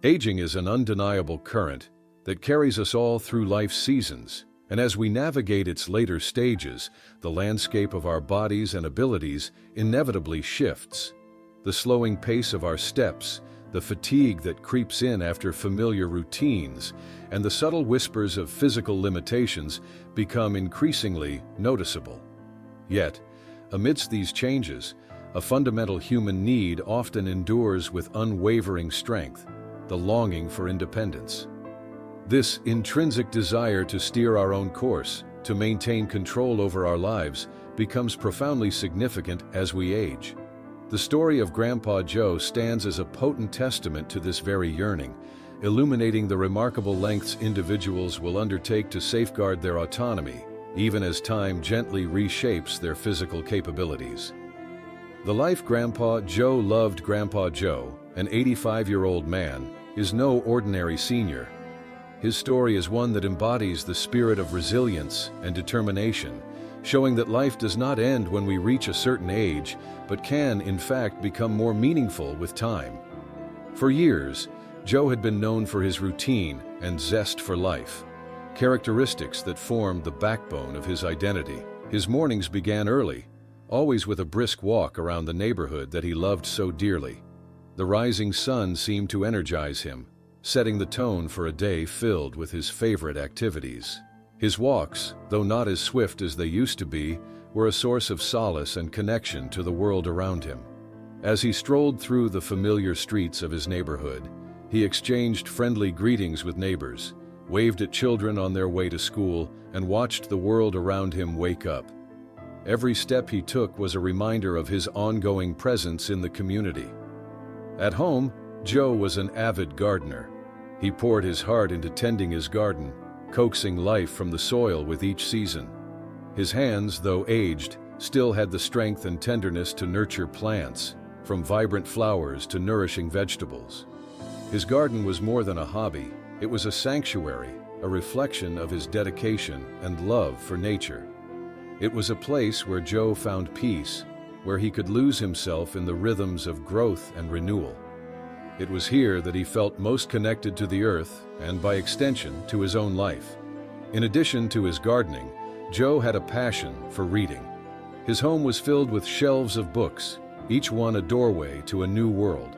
Aging is an undeniable current that carries us all through life's seasons, and as we navigate its later stages, the landscape of our bodies and abilities inevitably shifts. The slowing pace of our steps, the fatigue that creeps in after familiar routines, and the subtle whispers of physical limitations become increasingly noticeable. Yet, amidst these changes, a fundamental human need often endures with unwavering strength: the longing for independence. This intrinsic desire to steer our own course, to maintain control over our lives, becomes profoundly significant as we age. The story of Grandpa Joe stands as a potent testament to this very yearning, illuminating the remarkable lengths individuals will undertake to safeguard their autonomy, even as time gently reshapes their physical capabilities. The life Grandpa Joe loved. Grandpa Joe, an 85-year-old man, is no ordinary senior. His story is one that embodies the spirit of resilience and determination, showing that life does not end when we reach a certain age, but can, in fact, become more meaningful with time. For years, Joe had been known for his routine and zest for life, characteristics that formed the backbone of his identity. His mornings began early, always with a brisk walk around the neighborhood that he loved so dearly. The rising sun seemed to energize him, setting the tone for a day filled with his favorite activities. His walks, though not as swift as they used to be, were a source of solace and connection to the world around him. As he strolled through the familiar streets of his neighborhood, he exchanged friendly greetings with neighbors, waved at children on their way to school, and watched the world around him wake up. Every step he took was a reminder of his ongoing presence in the community. At home, Joe was an avid gardener. He poured his heart into tending his garden, coaxing life from the soil with each season. His hands, though aged, still had the strength and tenderness to nurture plants, from vibrant flowers to nourishing vegetables. His garden was more than a hobby. It was a sanctuary, a reflection of his dedication and love for nature. It was a place where Joe found peace, where he could lose himself in the rhythms of growth and renewal. It was here that he felt most connected to the earth and, by extension, to his own life. In addition to his gardening, Joe had a passion for reading. His home was filled with shelves of books, each one a doorway to a new world.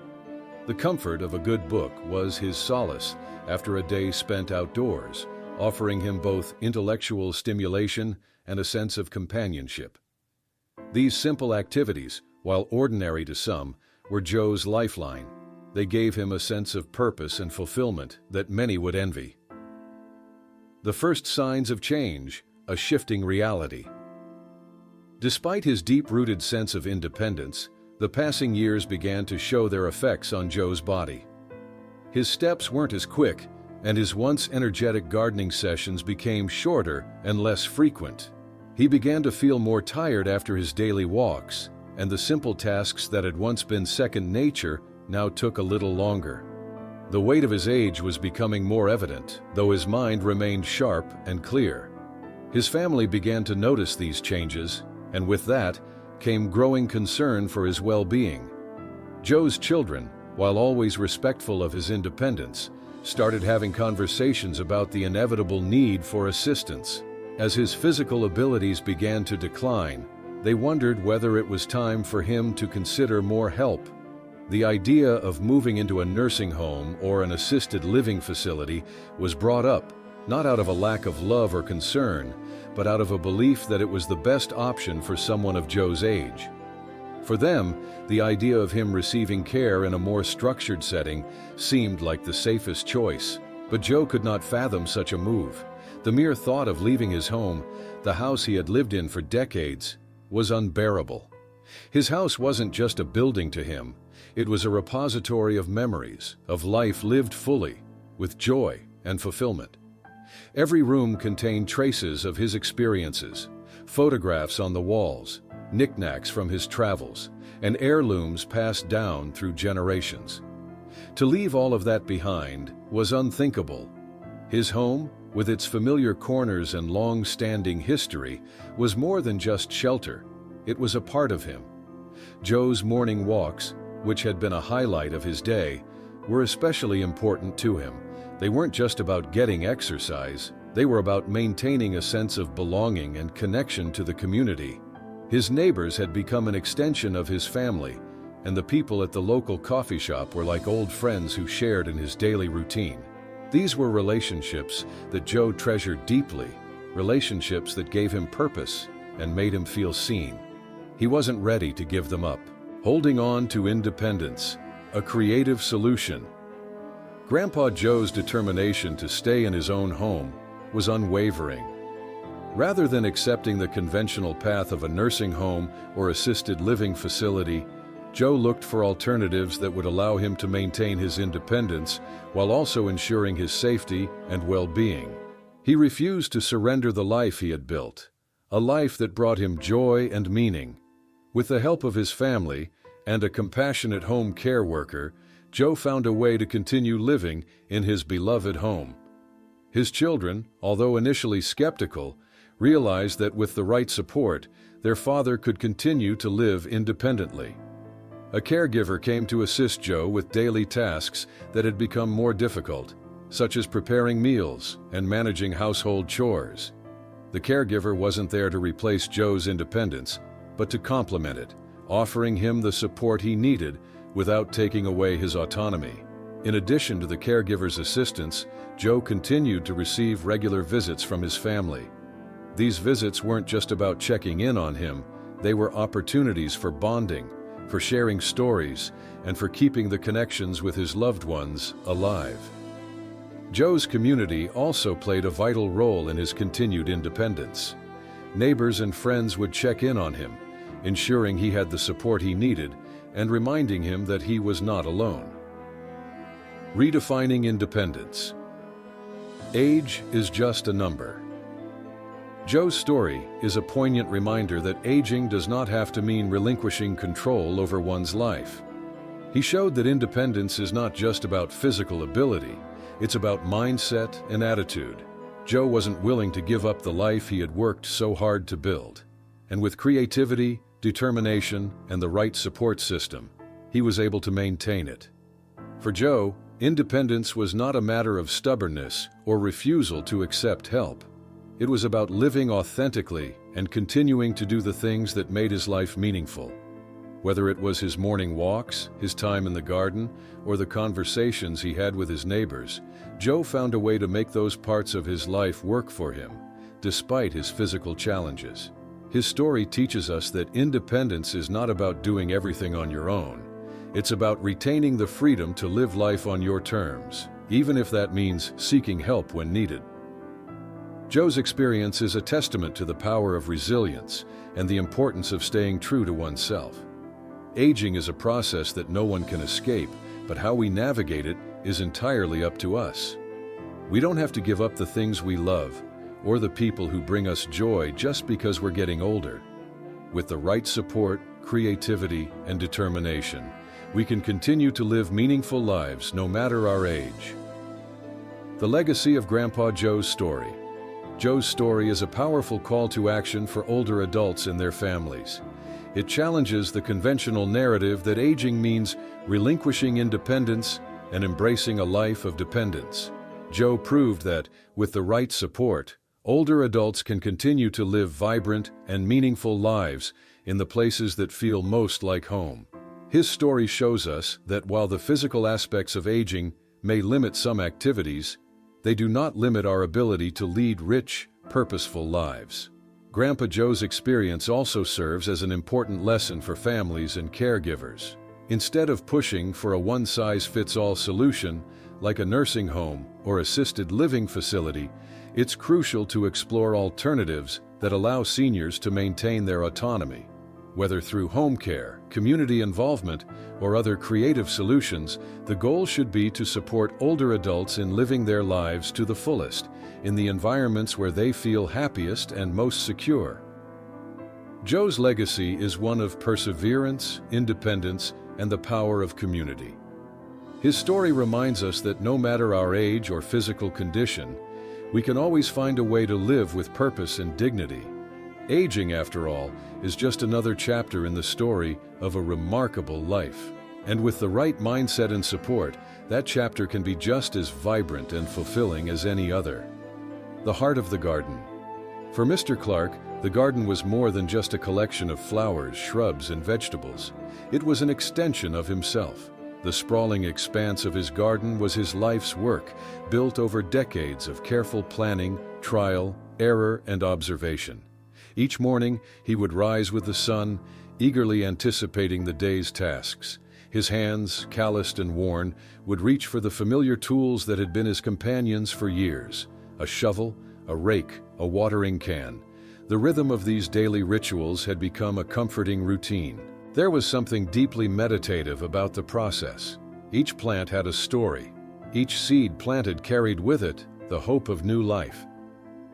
The comfort of a good book was his solace after a day spent outdoors, offering him both intellectual stimulation and a sense of companionship. These simple activities, while ordinary to some, were Joe's lifeline. They gave him a sense of purpose and fulfillment that many would envy. The first signs of change: a shifting reality. Despite his deep-rooted sense of independence, the passing years began to show their effects on Joe's body. His steps weren't as quick, and his once energetic gardening sessions became shorter and less frequent. He began to feel more tired after his daily walks, and the simple tasks that had once been second nature now took a little longer. The weight of his age was becoming more evident, though his mind remained sharp and clear. His family began to notice these changes, and with that came growing concern for his well-being. Joe's children, while always respectful of his independence, started having conversations about the inevitable need for assistance. As his physical abilities began to decline, they wondered whether it was time for him to consider more help. The idea of moving into a nursing home or an assisted living facility was brought up, not out of a lack of love or concern, but out of a belief that it was the best option for someone of Joe's age. For them, the idea of him receiving care in a more structured setting seemed like the safest choice, but Joe could not fathom such a move. The mere thought of leaving his home, the house he had lived in for decades, was unbearable. His house wasn't just a building to him. It was a repository of memories, of life lived fully, with joy and fulfillment. Every room contained traces of his experiences, photographs on the walls, knickknacks from his travels, and heirlooms passed down through generations. To leave all of that behind was unthinkable. His home, with its familiar corners and long-standing history, was more than just shelter. It was a part of him. Joe's morning walks, which had been a highlight of his day, were especially important to him. They weren't just about getting exercise, they were about maintaining a sense of belonging and connection to the community. His neighbors had become an extension of his family, and the people at the local coffee shop were like old friends who shared in his daily routine. These were relationships that Joe treasured deeply, relationships that gave him purpose and made him feel seen. He wasn't ready to give them up. Holding on to independence, a creative solution. Grandpa Joe's determination to stay in his own home was unwavering. Rather than accepting the conventional path of a nursing home or assisted living facility, Joe looked for alternatives that would allow him to maintain his independence while also ensuring his safety and well-being. He refused to surrender the life he had built, a life that brought him joy and meaning. With the help of his family and a compassionate home care worker, Joe found a way to continue living in his beloved home. His children, although initially skeptical, realized that with the right support, their father could continue to live independently. A caregiver came to assist Joe with daily tasks that had become more difficult, such as preparing meals and managing household chores. The caregiver wasn't there to replace Joe's independence, but to complement it, offering him the support he needed without taking away his autonomy. In addition to the caregiver's assistance, Joe continued to receive regular visits from his family. These visits weren't just about checking in on him, they were opportunities for bonding, for sharing stories, and for keeping the connections with his loved ones alive. Joe's community also played a vital role in his continued independence. Neighbors and friends would check in on him, ensuring he had the support he needed and reminding him that he was not alone. Redefining independence. Age is just a number. Joe's story is a poignant reminder that aging does not have to mean relinquishing control over one's life. He showed that independence is not just about physical ability, it's about mindset and attitude. Joe wasn't willing to give up the life he had worked so hard to build. And with creativity, determination, and the right support system, he was able to maintain it. For Joe, independence was not a matter of stubbornness or refusal to accept help. It was about living authentically and continuing to do the things that made his life meaningful. Whether it was his morning walks, his time in the garden, or the conversations he had with his neighbors, Joe found a way to make those parts of his life work for him, despite his physical challenges. His story teaches us that independence is not about doing everything on your own. It's about retaining the freedom to live life on your terms, even if that means seeking help when needed. Joe's experience is a testament to the power of resilience and the importance of staying true to oneself. Aging is a process that no one can escape, but how we navigate it is entirely up to us. We don't have to give up the things we love or the people who bring us joy just because we're getting older. With the right support, creativity, and determination, we can continue to live meaningful lives no matter our age. The legacy of Grandpa Joe's story. Joe's story is a powerful call to action for older adults and their families. It challenges the conventional narrative that aging means relinquishing independence and embracing a life of dependence. Joe proved that, with the right support, older adults can continue to live vibrant and meaningful lives in the places that feel most like home. His story shows us that while the physical aspects of aging may limit some activities, they do not limit our ability to lead rich, purposeful lives. Grandpa Joe's experience also serves as an important lesson for families and caregivers. Instead of pushing for a one-size-fits-all solution, like a nursing home or assisted living facility, it's crucial to explore alternatives that allow seniors to maintain their autonomy. Whether through home care, community involvement, or other creative solutions, the goal should be to support older adults in living their lives to the fullest, in the environments where they feel happiest and most secure. Joe's legacy is one of perseverance, independence, and the power of community. His story reminds us that no matter our age or physical condition, we can always find a way to live with purpose and dignity. Aging, after all, is just another chapter in the story of a remarkable life. And with the right mindset and support, that chapter can be just as vibrant and fulfilling as any other. The heart of the garden. For Mr. Clark, the garden was more than just a collection of flowers, shrubs, and vegetables. It was an extension of himself. The sprawling expanse of his garden was his life's work, built over decades of careful planning, trial, error, and observation. Each morning, he would rise with the sun, eagerly anticipating the day's tasks. His hands, calloused and worn, would reach for the familiar tools that had been his companions for years: a shovel, a rake, a watering can. The rhythm of these daily rituals had become a comforting routine. There was something deeply meditative about the process. Each plant had a story. Each seed planted carried with it the hope of new life.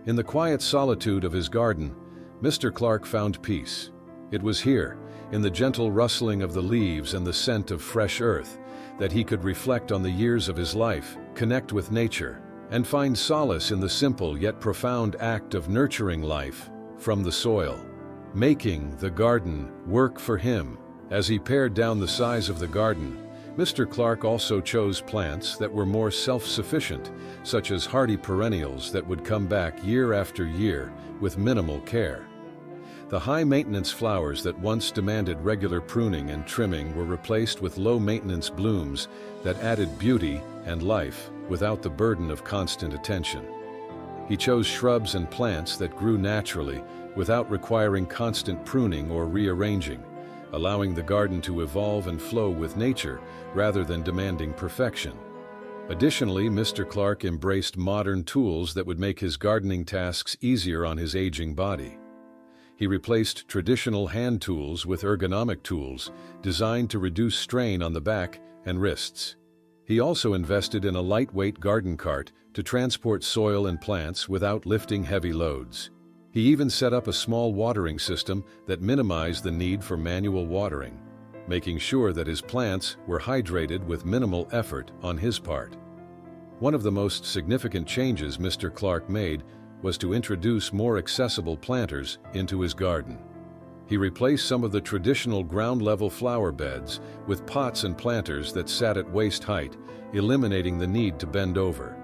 In the quiet solitude of his garden, Mr. Clark found peace. It was here, in the gentle rustling of the leaves and the scent of fresh earth, that he could reflect on the years of his life, connect with nature, and find solace in the simple yet profound act of nurturing life from the soil, making the garden work for him. As he pared down the size of the garden, Mr. Clark also chose plants that were more self-sufficient, such as hardy perennials that would come back year after year with minimal care. The high-maintenance flowers that once demanded regular pruning and trimming were replaced with low-maintenance blooms that added beauty and life without the burden of constant attention. He chose shrubs and plants that grew naturally without requiring constant pruning or rearranging, allowing the garden to evolve and flow with nature rather than demanding perfection. Additionally, Mr. Clark embraced modern tools that would make his gardening tasks easier on his aging body. He replaced traditional hand tools with ergonomic tools designed to reduce strain on the back and wrists. He also invested in a lightweight garden cart to transport soil and plants without lifting heavy loads. He even set up a small watering system that minimized the need for manual watering, making sure that his plants were hydrated with minimal effort on his part. One of the most significant changes Mr. Clark made was to introduce more accessible planters into his garden. He replaced some of the traditional ground-level flower beds with pots and planters that sat at waist height, eliminating the need to bend over.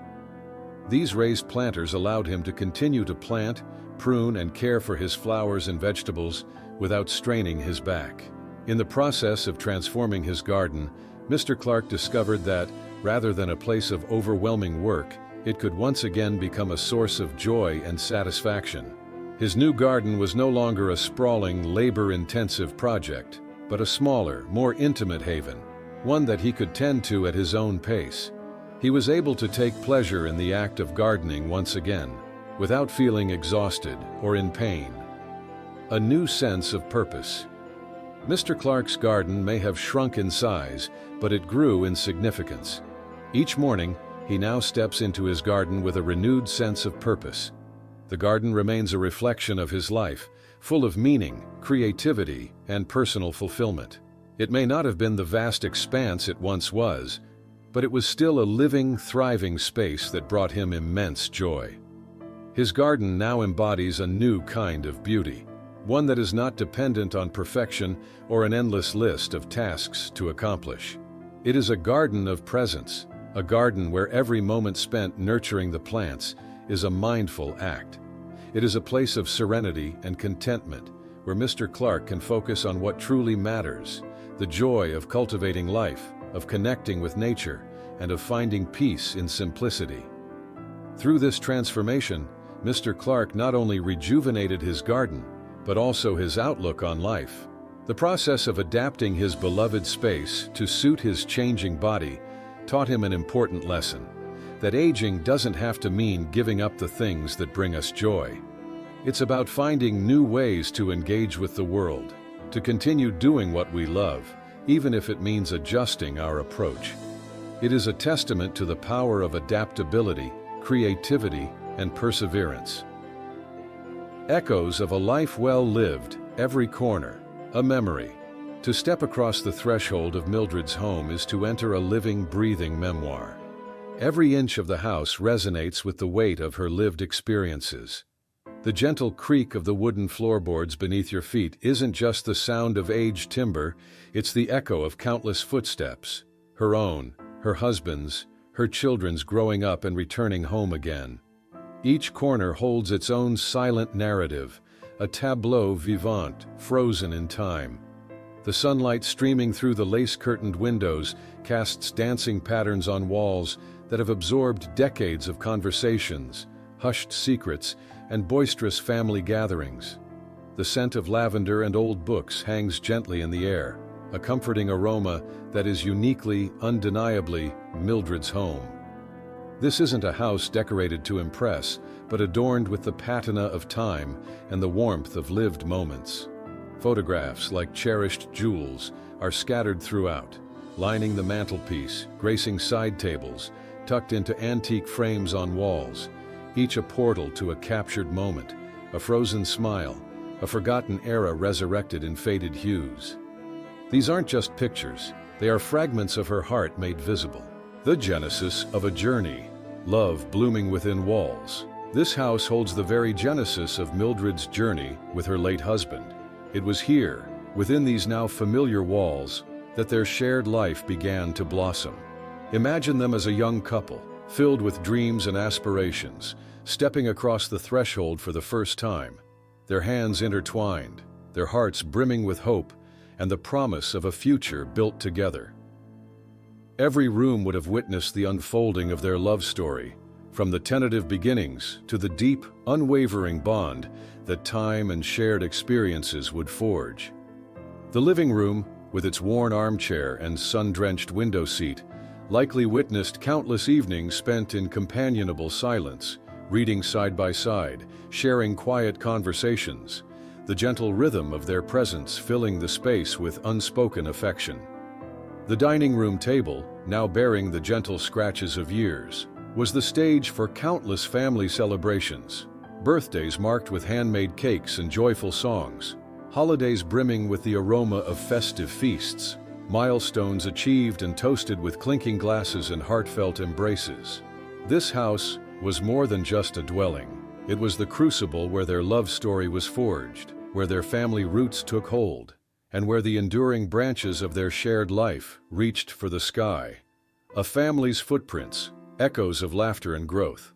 These raised planters allowed him to continue to plant, prune, and care for his flowers and vegetables without straining his back. In the process of transforming his garden, Mr. Clark discovered that, rather than a place of overwhelming work, it could once again become a source of joy and satisfaction. His new garden was no longer a sprawling, labor-intensive project, but a smaller, more intimate haven, one that he could tend to at his own pace. He was able to take pleasure in the act of gardening once again, without feeling exhausted or in pain. A new sense of purpose. Mr. Clark's garden may have shrunk in size, but it grew in significance. Each morning, he now steps into his garden with a renewed sense of purpose. The garden remains a reflection of his life, full of meaning, creativity, and personal fulfillment. It may not have been the vast expanse it once was, but it was still a living, thriving space that brought him immense joy. His garden now embodies a new kind of beauty, one that is not dependent on perfection or an endless list of tasks to accomplish. It is a garden of presence, a garden where every moment spent nurturing the plants is a mindful act. It is a place of serenity and contentment, where Mr. Clark can focus on what truly matters, the joy of cultivating life, of connecting with nature, and of finding peace in simplicity. Through this transformation, Mr. Clark not only rejuvenated his garden, but also his outlook on life. The process of adapting his beloved space to suit his changing body taught him an important lesson: that aging doesn't have to mean giving up the things that bring us joy. It's about finding new ways to engage with the world, to continue doing what we love, even if it means adjusting our approach. It is a testament to the power of adaptability, creativity, and perseverance. Echoes of a life well lived, every corner, a memory. To step across the threshold of Mildred's home is to enter a living, breathing memoir. Every inch of the house resonates with the weight of her lived experiences. The gentle creak of the wooden floorboards beneath your feet isn't just the sound of aged timber, it's the echo of countless footsteps. Her own, her husband's, her children's growing up and returning home again. Each corner holds its own silent narrative, a tableau vivant, frozen in time. The sunlight streaming through the lace-curtained windows casts dancing patterns on walls that have absorbed decades of conversations, hushed secrets, and boisterous family gatherings. The scent of lavender and old books hangs gently in the air, a comforting aroma that is uniquely, undeniably Mildred's home. This isn't a house decorated to impress, but adorned with the patina of time and the warmth of lived moments. Photographs, like cherished jewels, are scattered throughout, lining the mantelpiece, gracing side tables, tucked into antique frames on walls, each a portal to a captured moment, a frozen smile, a forgotten era resurrected in faded hues. These aren't just pictures, they are fragments of her heart made visible. The genesis of a journey, love blooming within walls. This house holds the very genesis of Mildred's journey with her late husband. It was here, within these now familiar walls, that their shared life began to blossom. Imagine them as a young couple, filled with dreams and aspirations, stepping across the threshold for the first time, their hands intertwined, their hearts brimming with hope and the promise of a future built together. Every room would have witnessed the unfolding of their love story, from the tentative beginnings to the deep, unwavering bond that time and shared experiences would forge. The living room, with its worn armchair and sun-drenched window seat, likely witnessed countless evenings spent in companionable silence, reading side by side, sharing quiet conversations, the gentle rhythm of their presence filling the space with unspoken affection. The dining room table, now bearing the gentle scratches of years, was the stage for countless family celebrations, birthdays marked with handmade cakes and joyful songs, holidays brimming with the aroma of festive feasts, milestones achieved and toasted with clinking glasses and heartfelt embraces. This house was more than just a dwelling. It was the crucible where their love story was forged, where their family roots took hold, and where the enduring branches of their shared life reached for the sky. A family's footprints, echoes of laughter and growth.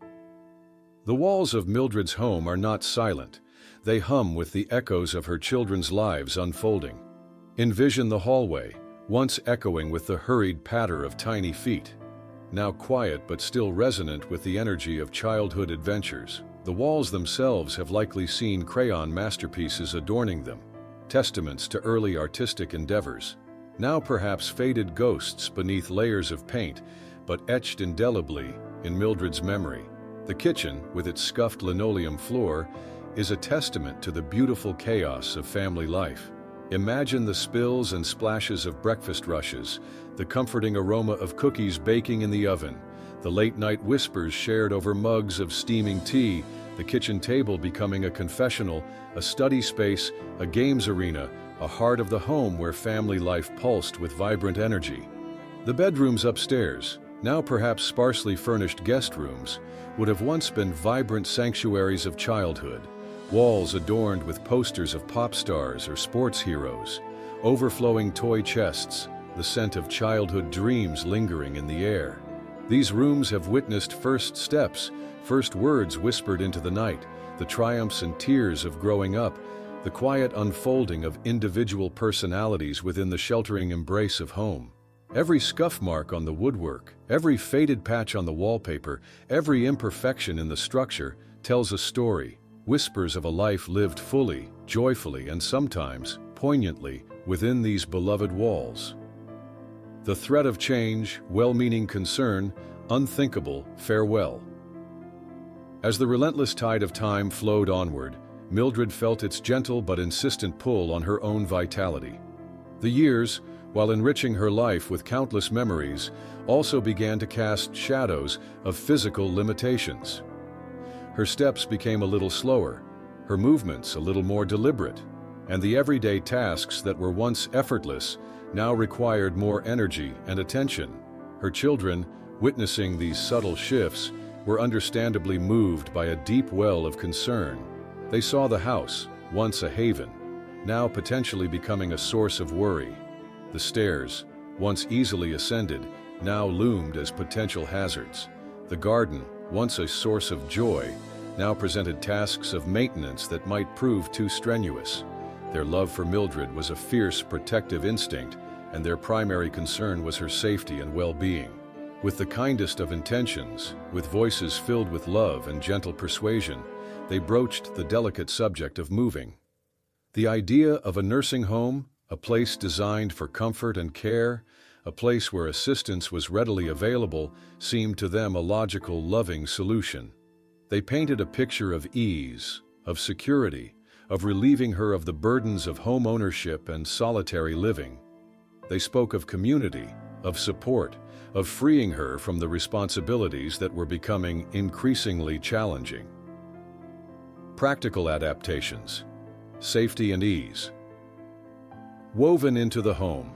The walls of Mildred's home are not silent. They hum with the echoes of her children's lives unfolding. Envision the hallway, once echoing with the hurried patter of tiny feet, now quiet but still resonant with the energy of childhood adventures. The walls themselves have likely seen crayon masterpieces adorning them, testaments to early artistic endeavors, now perhaps faded ghosts beneath layers of paint, but etched indelibly in Mildred's memory. The kitchen, with its scuffed linoleum floor, is a testament to the beautiful chaos of family life. Imagine the spills and splashes of breakfast rushes, the comforting aroma of cookies baking in the oven, the late-night whispers shared over mugs of steaming tea, the kitchen table becoming a confessional, a study space, a games arena, a heart of the home where family life pulsed with vibrant energy. The bedrooms upstairs, now perhaps sparsely furnished guest rooms, would have once been vibrant sanctuaries of childhood, walls adorned with posters of pop stars or sports heroes, overflowing toy chests, the scent of childhood dreams lingering in the air. These rooms have witnessed first steps, first words whispered into the night, the triumphs and tears of growing up, the quiet unfolding of individual personalities within the sheltering embrace of home. Every scuff mark on the woodwork, every faded patch on the wallpaper, every imperfection in the structure tells a story, whispers of a life lived fully, joyfully, and sometimes poignantly within these beloved walls. The threat of change, well-meaning concern, unthinkable farewell. As the relentless tide of time flowed onward, Mildred felt its gentle but insistent pull on her own vitality. The years, while enriching her life with countless memories, also began to cast shadows of physical limitations. Her steps became a little slower, her movements a little more deliberate, and the everyday tasks that were once effortless now required more energy and attention. Her children, witnessing these subtle shifts, were understandably moved by a deep well of concern. They saw the house, once a haven, now potentially becoming a source of worry. The stairs, once easily ascended, now loomed as potential hazards. The garden, once a source of joy, now presented tasks of maintenance that might prove too strenuous. Their love for Mildred was a fierce, protective instinct, and their primary concern was her safety and well-being. With the kindest of intentions, with voices filled with love and gentle persuasion, they broached the delicate subject of moving. The idea of a nursing home, a place designed for comfort and care, a place where assistance was readily available, seemed to them a logical, loving solution. They painted a picture of ease, of security, of relieving her of the burdens of home ownership and solitary living. They spoke of community, of support, of freeing her from the responsibilities that were becoming increasingly challenging. Practical adaptations, safety and ease. Woven into the home.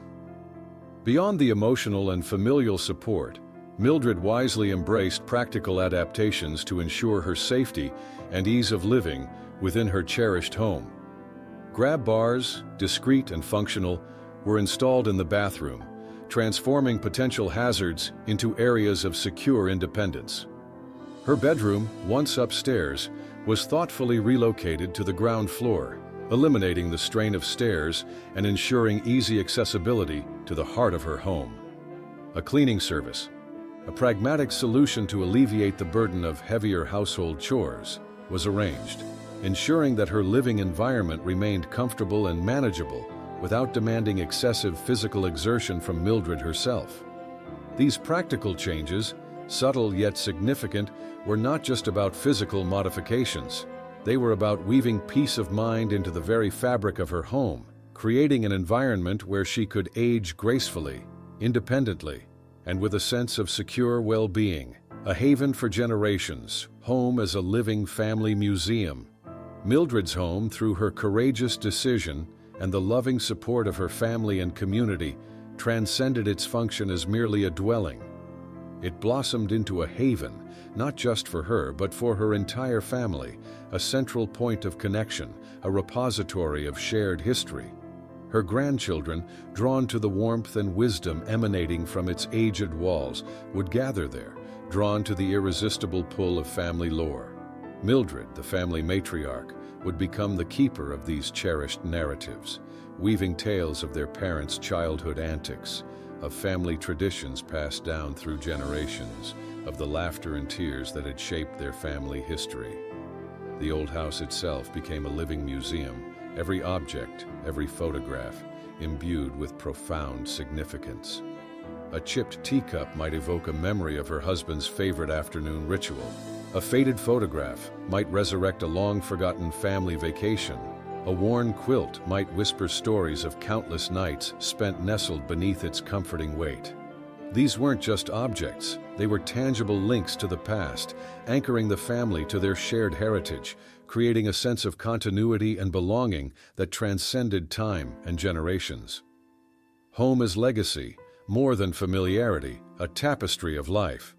Beyond the emotional and familial support, Mildred wisely embraced practical adaptations to ensure her safety and ease of living within her cherished home. Grab bars, discreet and functional, were installed in the bathroom, transforming potential hazards into areas of secure independence. Her bedroom, once upstairs, was thoughtfully relocated to the ground floor, eliminating the strain of stairs and ensuring easy accessibility to the heart of her home. A cleaning service, a pragmatic solution to alleviate the burden of heavier household chores, was arranged, ensuring that her living environment remained comfortable and manageable without demanding excessive physical exertion from Mildred herself. These practical changes, subtle yet significant, were not just about physical modifications. They were about weaving peace of mind into the very fabric of her home, creating an environment where she could age gracefully, independently, and with a sense of secure well-being. A haven for generations, home as a living family museum. Mildred's home, through her courageous decision and the loving support of her family and community, transcended its function as merely a dwelling. It blossomed into a haven, not just for her, but for her entire family, a central point of connection, a repository of shared history. Her grandchildren, drawn to the warmth and wisdom emanating from its aged walls, would gather there, drawn to the irresistible pull of family lore. Mildred, the family matriarch, would become the keeper of these cherished narratives, weaving tales of their parents' childhood antics, of family traditions passed down through generations, of the laughter and tears that had shaped their family history. The old house itself became a living museum, every object, every photograph, imbued with profound significance. A chipped teacup might evoke a memory of her husband's favorite afternoon ritual. A faded photograph might resurrect a long-forgotten family vacation. A worn quilt might whisper stories of countless nights spent nestled beneath its comforting weight. These weren't just objects, they were tangible links to the past, anchoring the family to their shared heritage, creating a sense of continuity and belonging that transcended time and generations. Home as legacy, more than familiarity, a tapestry of life.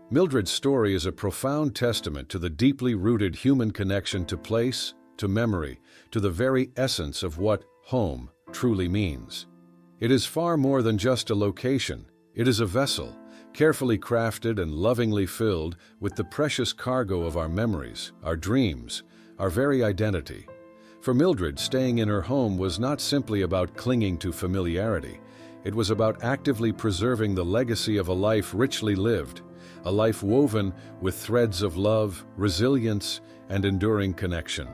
Mildred's story is a profound testament to the deeply rooted human connection to place, to memory, to the very essence of what home truly means. It is far more than just a location. It is a vessel, carefully crafted and lovingly filled with the precious cargo of our memories, our dreams, our very identity. For Mildred, staying in her home was not simply about clinging to familiarity. It was about actively preserving the legacy of a life richly lived, a life woven with threads of love, resilience, and enduring connection.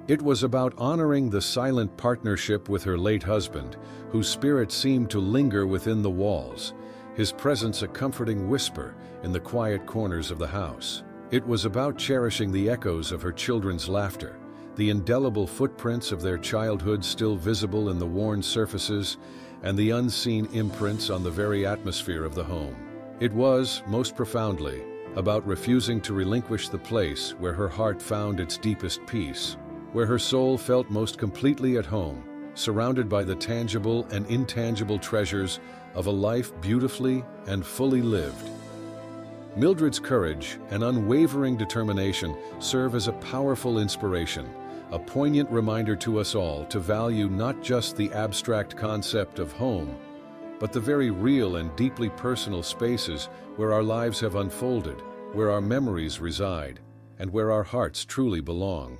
It was about honoring the silent partnership with her late husband, whose spirit seemed to linger within the walls, his presence a comforting whisper in the quiet corners of the house. It was about cherishing the echoes of her children's laughter, the indelible footprints of their childhood still visible in the worn surfaces, and the unseen imprints on the very atmosphere of the home. It was, most profoundly, about refusing to relinquish the place where her heart found its deepest peace, where her soul felt most completely at home, surrounded by the tangible and intangible treasures of a life beautifully and fully lived. Mildred's courage and unwavering determination serve as a powerful inspiration, a poignant reminder to us all to value not just the abstract concept of home, but the very real and deeply personal spaces where our lives have unfolded, where our memories reside, and where our hearts truly belong.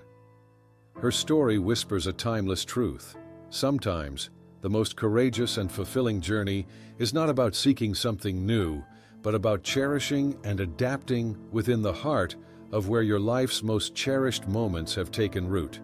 Her story whispers a timeless truth. Sometimes, the most courageous and fulfilling journey is not about seeking something new, but about cherishing and adapting within the heart of where your life's most cherished moments have taken root.